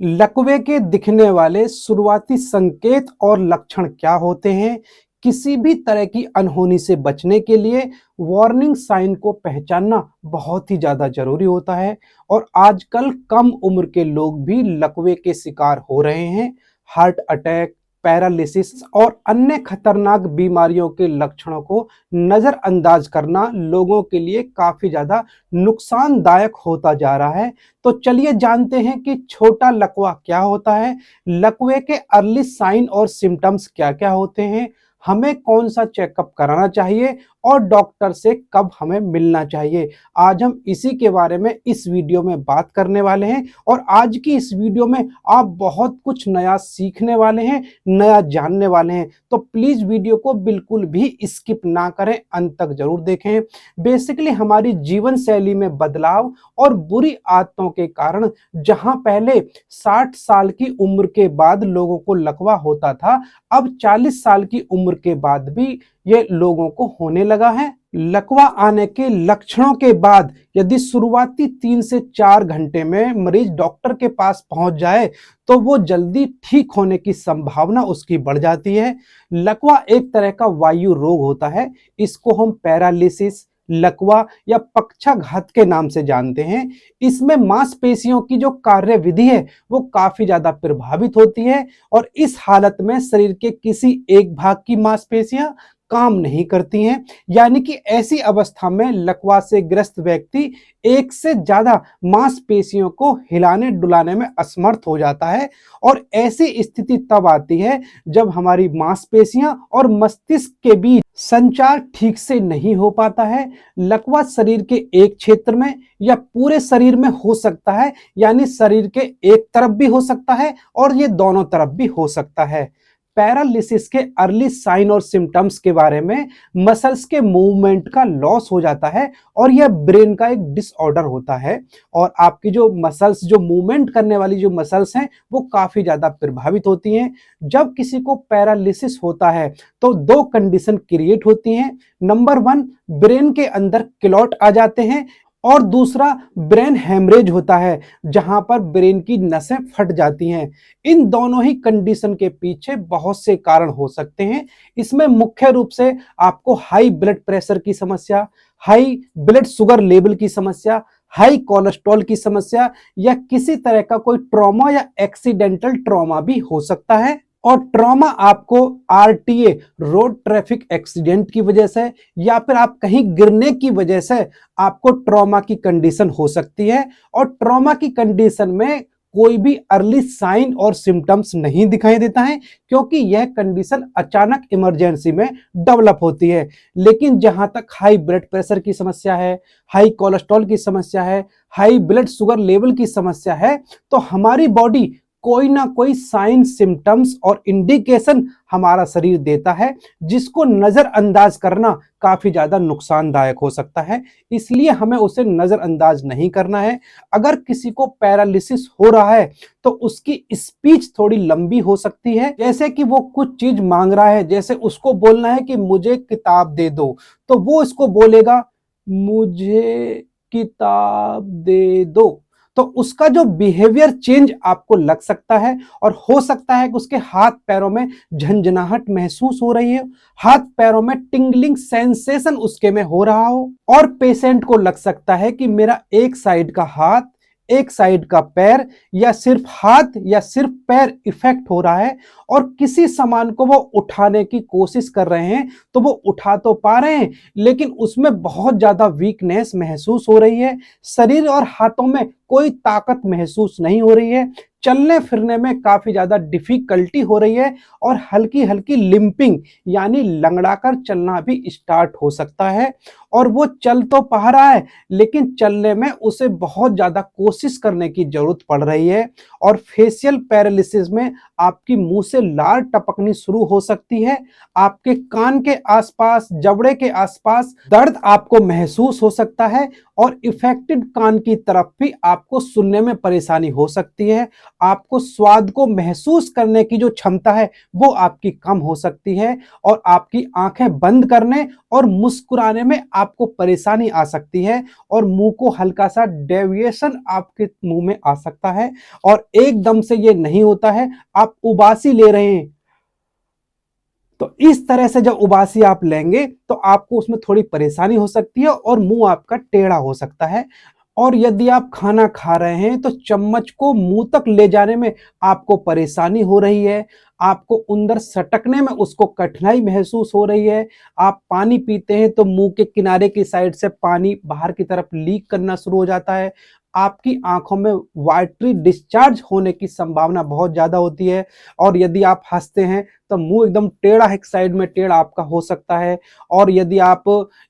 लकवे के दिखने वाले शुरुआती संकेत और लक्षण क्या होते हैं? किसी भी तरह की अनहोनी से बचने के लिए वार्निंग साइन को पहचानना बहुत ही ज़्यादा ज़रूरी होता है और आजकल कम उम्र के लोग भी लकवे के शिकार हो रहे हैं। हार्ट अटैक, पैरालिसिस और अन्य खतरनाक बीमारियों के लक्षणों को नज़रअंदाज करना लोगों के लिए काफ़ी ज़्यादा नुकसानदायक होता जा रहा है। तो चलिए जानते हैं कि छोटा लकवा क्या होता है, लकवे के अर्ली साइन और सिम्टम्स क्या-क्या होते हैं, हमें कौन सा चेकअप कराना चाहिए और डॉक्टर से कब हमें मिलना चाहिए। आज हम इसी के बारे में इस वीडियो में बात करने वाले हैं और आज की इस वीडियो में आप बहुत कुछ नया सीखने वाले हैं, नया जानने वाले हैं। तो प्लीज़ वीडियो को बिल्कुल भी स्किप ना करें, अंत तक ज़रूर देखें। बेसिकली हमारी जीवन शैली में बदलाव और बुरी आदतों के कारण जहां पहले 60 साल की उम्र के बाद लोगों को लकवा होता था, अब 40 साल की उम्र के बाद भी ये लोगों को होने लगा है। लकवा आने के लक्षणों के बाद यदि शुरुआती 3 से 4 घंटे में मरीज डॉक्टर के पास पहुंच जाए तो वो जल्दी ठीक होने की संभावना उसकी बढ़ जाती है। लकवा एक तरह का वायु रोग होता है। इसको हम पैरालिसिस, लकवा या पक्षाघात के नाम से जानते हैं। इसमें मांसपेशियों की जो कार्यविधि है वो काफी ज्यादा प्रभावित होती है और इस हालत में शरीर के किसी एक भाग की मांसपेशियां काम नहीं करती हैं। यानी कि ऐसी अवस्था में लकवा से ग्रस्त व्यक्ति एक से ज्यादा मांसपेशियों को हिलाने डुलाने में असमर्थ हो जाता है और ऐसी स्थिति तब आती है जब हमारी मांसपेशियां और मस्तिष्क के बीच संचार ठीक से नहीं हो पाता है। लकवा शरीर के एक क्षेत्र में या पूरे शरीर में हो सकता है, यानी शरीर के एक तरफ भी हो सकता है और ये दोनों तरफ भी हो सकता है। पैरालिसिस के अर्ली साइन और सिम्टम्स के बारे में मसल्स के मूवमेंट का लॉस हो जाता है और यह ब्रेन का एक डिसऑर्डर होता है और आपकी जो मसल्स, जो मूवमेंट करने वाली जो मसल्स हैं वो काफी ज्यादा प्रभावित होती हैं। जब किसी को पैरालिसिस होता है तो दो कंडीशन क्रिएट होती हैं। नंबर 1, ब्रेन के अंदर क्लॉट आ जाते हैं और दूसरा ब्रेन हेमरेज होता है जहां पर ब्रेन की नसें फट जाती हैं। इन दोनों ही कंडीशन के पीछे बहुत से कारण हो सकते हैं। इसमें मुख्य रूप से आपको हाई ब्लड प्रेशर की समस्या, हाई ब्लड शुगर लेवल की समस्या, हाई कोलेस्ट्रॉल की समस्या या किसी तरह का कोई ट्रॉमा या एक्सीडेंटल ट्रॉमा भी हो सकता है। और ट्रॉमा आपको आरटीए, रोड ट्रैफिक एक्सीडेंट की वजह से या फिर आप कहीं गिरने की वजह से आपको ट्रॉमा की कंडीशन हो सकती है और ट्रॉमा की कंडीशन में कोई भी अर्ली साइन और सिम्टम्स नहीं दिखाई देता है क्योंकि यह कंडीशन अचानक इमरजेंसी में डेवलप होती है। लेकिन जहां तक हाई ब्लड प्रेशर की समस्या है, हाई कोलेस्ट्रॉल की समस्या है, हाई ब्लड शुगर लेवल की समस्या है, तो हमारी बॉडी कोई ना कोई साइन, सिम्टम्स और इंडिकेशन हमारा शरीर देता है जिसको नजरअंदाज करना काफी ज्यादा नुकसानदायक हो सकता है। इसलिए हमें उसे नजरअंदाज नहीं करना है। अगर किसी को पैरालिसिस हो रहा है तो उसकी स्पीच थोड़ी लंबी हो सकती है, जैसे कि वो कुछ चीज मांग रहा है, जैसे उसको बोलना है कि मुझे किताब दे दो, तो वो इसको बोलेगा मुझे किताब दे दो। तो उसका जो बिहेवियर चेंज आपको लग सकता है और हो सकता है कि उसके हाथ पैरों में झंझनाहट महसूस हो रही है, हाथ पैरों में टिंगलिंग सेंसेशन उसके में हो रहा हो और पेशेंट को लग सकता है कि मेरा एक साइड का हाथ, एक साइड का पैर या सिर्फ हाथ या सिर्फ पैर इफेक्ट हो रहा है और किसी सामान को वो उठाने की कोशिश कर रहे हैं तो वो उठा तो पा रहे हैं लेकिन उसमें बहुत ज्यादा वीकनेस महसूस हो रही है। शरीर और हाथों में कोई ताकत महसूस नहीं हो रही है, चलने फिरने में काफी ज्यादा डिफिकल्टी हो रही है और हल्की हल्की लिंपिंग यानी लंगड़ाकर चलना भी स्टार्ट हो सकता है। और वो चल तो पा रहा है लेकिन चलने में उसे बहुत ज्यादा कोशिश करने की जरूरत पड़ रही है। और फेशियल पैरालिसिस में आपकी मुंह से लार टपकनी शुरू हो सकती है, आपके कान के आसपास, जबड़े के आसपास दर्द आपको महसूस हो सकता है और इफेक्टेड कान की तरफ भी आपको सुनने में परेशानी हो सकती है। आपको स्वाद को महसूस करने की जो क्षमता है वो आपकी कम हो सकती है और आपकी आंखें बंद करने और मुस्कुराने में आपको परेशानी आ सकती है और मुंह को हल्का सा डेविएशन आपके मुंह में आ सकता है और एकदम से ये नहीं होता है, आप उबासी ले रहे हैं तो इस तरह से जब उबासी आप लेंगे तो आपको उसमें थोड़ी परेशानी हो सकती है और मुंह आपका टेढ़ा हो सकता है। और यदि आप खाना खा रहे हैं तो चम्मच को मुंह तक ले जाने में आपको परेशानी हो रही है, आपको अंदर सटकने में उसको कठिनाई महसूस हो रही है, आप पानी पीते हैं तो मुंह के किनारे की साइड से पानी बाहर की तरफ लीक करना शुरू हो जाता है, आपकी आंखों में वाटरी डिस्चार्ज होने की संभावना बहुत ज्यादा होती है और यदि आप हंसते हैं तो मुंह एकदम टेढ़ा, एक साइड में टेढ़ा आपका हो सकता है। और यदि आप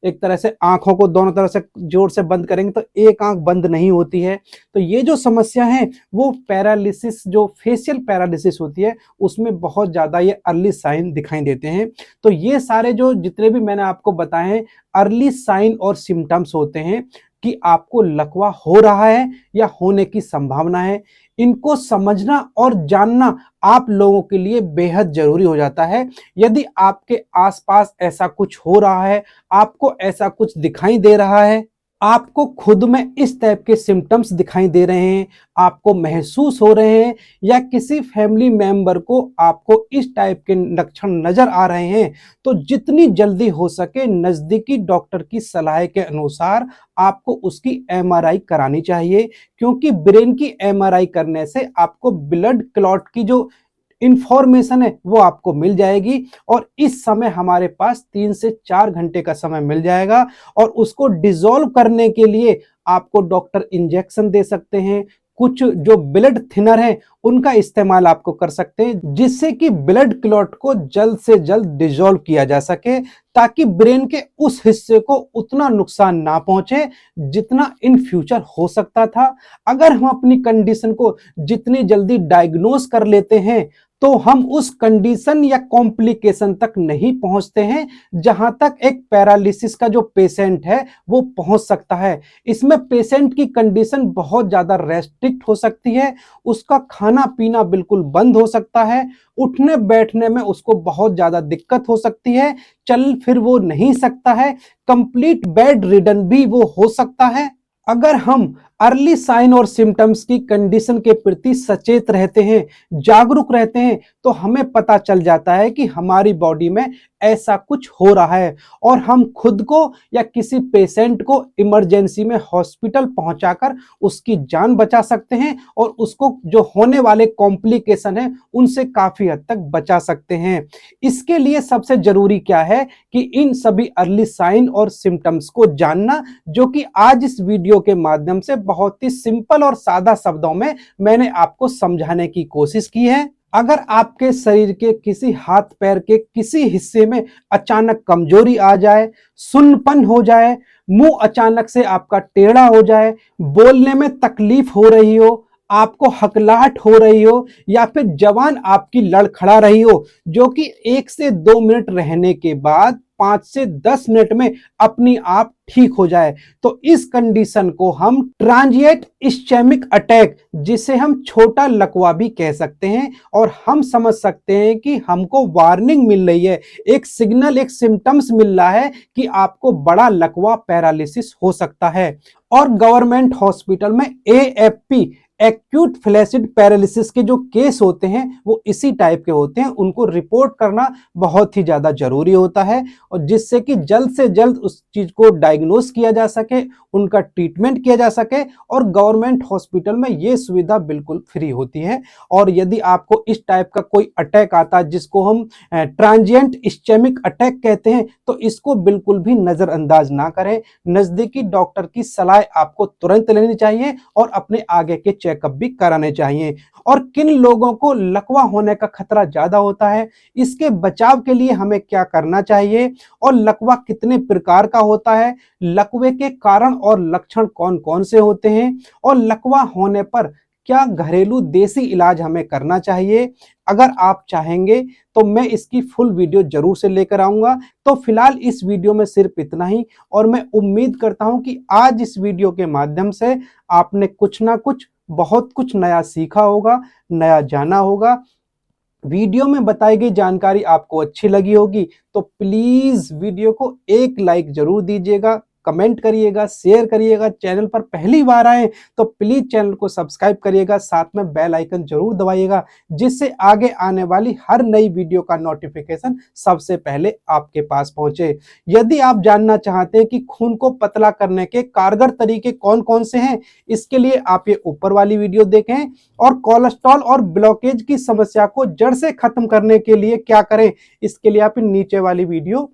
एक तरह से आंखों को दोनों तरफ से जोर से बंद करेंगे तो एक आंख बंद नहीं होती है। तो ये जो समस्या है वो पैरालिसिस, जो फेशियल पैरालिसिस होती है उसमें बहुत ज्यादा ये अर्ली साइन दिखाई देते हैं। तो ये सारे जो जितने भी मैंने आपको बताए हैं अर्ली साइन और सिम्टम्स होते हैं कि आपको लकवा हो रहा है या होने की संभावना है, इनको समझना और जानना आप लोगों के लिए बेहद जरूरी हो जाता है। यदि आपके आसपास ऐसा कुछ हो रहा है, आपको ऐसा कुछ दिखाई दे रहा है, आपको खुद में इस टाइप के सिम्टम्स दिखाई दे रहे हैं, आपको महसूस हो रहे हैं या किसी फैमिली मेंबर को आपको इस टाइप के लक्षण नजर आ रहे हैं तो जितनी जल्दी हो सके नजदीकी डॉक्टर की सलाह के अनुसार आपको उसकी एमआरआई करानी चाहिए, क्योंकि ब्रेन की एमआरआई करने से आपको ब्लड क्लॉट की जो इंफॉर्मेशन है वो आपको मिल जाएगी और इस समय हमारे पास 3 से 4 घंटे का समय मिल जाएगा और उसको डिसॉल्व करने के लिए आपको डॉक्टर इंजेक्शन दे सकते हैं, कुछ जो ब्लड थिनर है उनका इस्तेमाल आपको कर सकते हैं जिससे कि ब्लड क्लॉट को जल्द से जल्द डिसॉल्व किया जा सके ताकि ब्रेन के उस हिस्से को उतना नुकसान ना पहुंचे जितना इन फ्यूचर हो सकता था। अगर हम अपनी कंडीशन को जितनी जल्दी डायग्नोज कर लेते हैं तो हम उस कंडीशन या कॉम्प्लिकेशन तक नहीं पहुंचते हैं जहां तक एक पैरालिसिस का जो पेशेंट है वो पहुंच सकता है। इसमें पेशेंट की कंडीशन बहुत ज्यादा रेस्ट्रिक्ट हो सकती है, उसका खाना पीना बिल्कुल बंद हो सकता है, उठने बैठने में उसको बहुत ज्यादा दिक्कत हो सकती है, चल फिर वो नहीं सकता है, कंप्लीट बेड रिडन भी वो हो सकता है। अगर हम अर्ली साइन और सिम्टम्स की कंडीशन के प्रति सचेत रहते हैं, जागरूक रहते हैं तो हमें पता चल जाता है कि हमारी बॉडी में ऐसा कुछ हो रहा है और हम खुद को या किसी पेशेंट को इमरजेंसी में हॉस्पिटल पहुंचाकर उसकी जान बचा सकते हैं और उसको जो होने वाले कॉम्प्लिकेशन है उनसे काफी हद तक बचा सकते हैं। इसके लिए सबसे जरूरी क्या है कि इन सभी अर्ली साइन और सिम्टम्स को जानना, जो कि आज इस वीडियो के माध्यम से बहुत ही सिंपल और सादा शब्दों में मैंने आपको समझाने की कोशिश की है। अगर आपके शरीर के किसी हाथ पैर के किसी हिस्से में अचानक कमजोरी आ जाए, सुन्नपन हो जाए, मुंह अचानक से आपका टेढ़ा हो जाए, बोलने में तकलीफ हो रही हो, आपको हकलाहट हो रही हो या फिर जवान आपकी लड़खड़ा रही हो जो कि 1 से 2 मिनट रहने के बाद 5 से 10 मिनट में अपनी आप ठीक हो जाए, तो इस कंडीशन को हम ट्रांजिएंट इस्चेमिक अटैक, जिसे हम छोटा लकवा भी कह सकते हैं, और हम समझ सकते हैं कि हमको वार्निंग मिल रही है, एक सिग्नल, एक सिम्टम्स मिल रहा है कि आपको बड़ा लकवा पैरालिसिस हो सकता है। और गवर्नमेंट हॉस्पिटल में एएफपी, एक्यूट फ्लैसिड पैरालिसिस के जो केस होते हैं वो इसी टाइप के होते हैं, उनको रिपोर्ट करना बहुत ही ज्यादा जरूरी होता है और जिससे कि जल्द से जल्द उस चीज को डायग्नोस किया जा सके, उनका ट्रीटमेंट किया जा सके और गवर्नमेंट हॉस्पिटल में ये सुविधा बिल्कुल फ्री होती है। और यदि आपको इस टाइप का कोई अटैक आता है जिसको हम ट्रांजिएंट इस्चेमिक अटैक कहते हैं, तो इसको बिल्कुल भी नजरअंदाज ना करें, नजदीकी डॉक्टर की सलाह आपको तुरंत लेनी चाहिए और अपने आगे के चेकअप भी कराने चाहिए। और किन लोगों को लकवा होने का खतरा ज्यादा होता है, इसके बचाव के लिए हमें क्या करना चाहिए और लकवा कितने प्रकार का होता है, लकवे के कारण और लक्षण कौन कौन से होते हैं और लकवा होने पर क्या घरेलू देसी इलाज हमें करना चाहिए? अगर आप चाहेंगे तो मैं इसकी फुल वीडियो जरूर से लेकर आऊंगा। तो फिलहाल इस वीडियो में सिर्फ इतना ही, और मैं उम्मीद करता हूं कि आज इस वीडियो के माध्यम से आपने कुछ ना कुछ, बहुत कुछ नया सीखा होगा, नया जाना होगा। वीडियो में बताई गई जानकारी आपको अच्छी लगी होगी तो प्लीज वीडियो को एक लाइक जरूर दीजिएगा, कमेंट करिएगा, शेयर करिएगा। चैनल पर पहली बार आए तो प्लीज चैनल को सब्सक्राइब करिएगा, साथ में बेल आइकन जरूर दबाइएगा, जिससे आगे आने वाली हर नई वीडियो का नोटिफिकेशन सबसे पहले आपके पास पहुंचे। यदि आप जानना चाहते हैं कि खून को पतला करने के कारगर तरीके कौन कौन से हैं, इसके लिए आप ये ऊपर वाली वीडियो देखें, और कोलेस्ट्रॉल और ब्लॉकेज की समस्या को जड़ से खत्म करने के लिए क्या करें, इसके लिए आप नीचे वाली वीडियो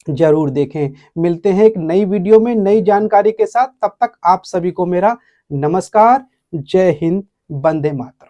जरूर देखें। मिलते हैं एक नई वीडियो में नई जानकारी के साथ, तब तक आप सभी को मेरा नमस्कार। जय हिंद, वंदे मातरम।